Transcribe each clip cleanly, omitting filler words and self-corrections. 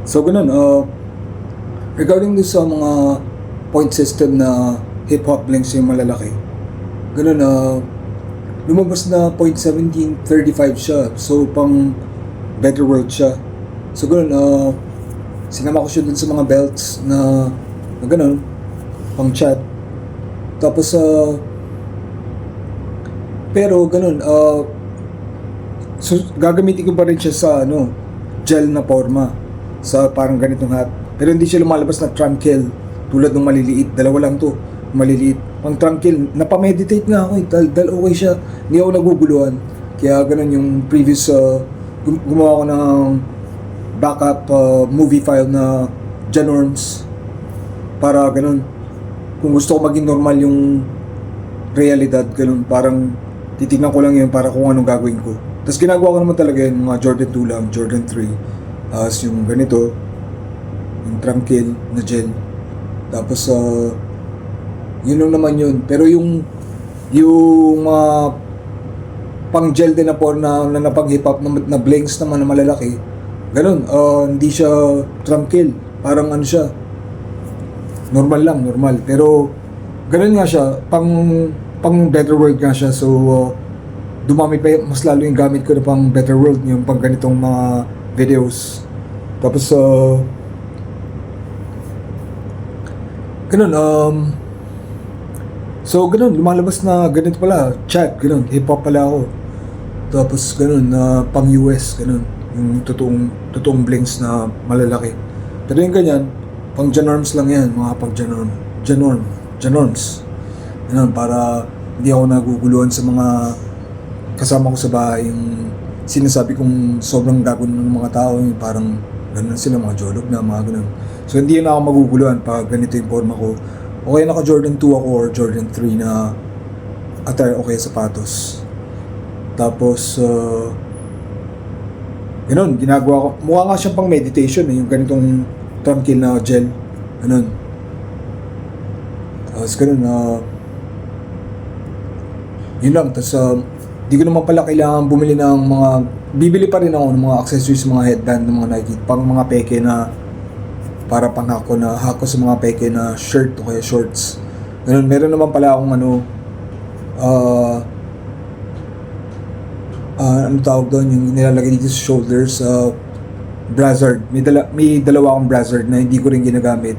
So ganun, regarding dun sa mga point system na hip-hop links yung malalaki, ganun, lumabas na 0.1735 siya. So pang better world siya. So ganun, sinama ko siya dun sa mga belts na ganun, pang chat. Tapos, pero ganun, so gagamitin ko pa rin siya sa gel na forma sa parang ganitong hat. Pero hindi siya lumalabas na trunkel tulad ng maliliit. Dalawa lang to, maliliit. Pang trunkel, napameditate nga ako dahil okay siya. Hindi ako naguguluhan. Kaya ganun yung previous, gumawa ko ng backup movie file na Janorms. Para ganun, kung gusto ko maging normal yung realidad, ganun, parang titignan ko lang yun para kung anong gagawin ko. Tapos ginagawa ko naman talaga yun, mga Jordan 2 lang, Jordan 3. Yung ganito, yung trunkel na gel. Tapos, yun lang naman yun. Pero yung pang gel din na porn na napang hip hop na blinks naman na malalaki, ganun, hindi siya trunkel. Parang ano siya, normal lang, normal. Pero, ganun nga siya, pang better world nga siya. So, dumami pa mas lalo yung gamit ko na pang better world, yung pang ganitong mga videos. Tapos, ganun, so ganun, lumalabas na ganito pala, chat, ganun, hip-hop pala ako. Tapos, ganun, pang US, ganun, yung totoong blinks na malalaki. Pero yung ganyan, pang Janorms lang yan, mga pang Janorms. Ganun, para hindi ako naguguluhan sa mga kasama ko sa bahay, yung sinasabi kong sobrang gago ng mga tao, yung parang ganun sila, mga jolog na, mga ganun. So hindi na ako maguguluhan pag ganito yung forma ko. Okay, naka Jordan 2 ako or Jordan 3 na attire, okay, sapatos. Tapos, ganun, ginagawa ko. Mukha nga siyang pang meditation, yung ganitong trunkel na gel. Ganun. Tapos ganun, yun lang. Tapos, di ko naman pala kailangan bumili ng mga, bibili pa rin ako ng mga accessories, mga headband, ng mga Nike, pang mga peke na, para pang hako sa mga peke na shirt o kaya shorts. Ganun, meron naman pala akong ano tawag doon, yung nilalagay dito sa shoulders, brazzard. May dalawa akong brazzard na hindi ko rin ginagamit.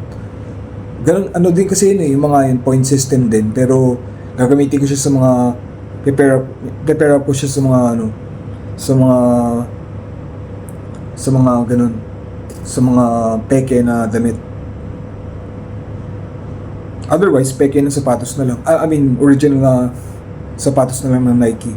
Ganun, ano din kasi yun yung mga yun, point system din, pero gagamitin ko siya sa mga prepare up ko siya sa mga ganun, sa mga peke na damit. Otherwise, peke na sapatos na lang. I mean, original na sapatos na lang ng Nike.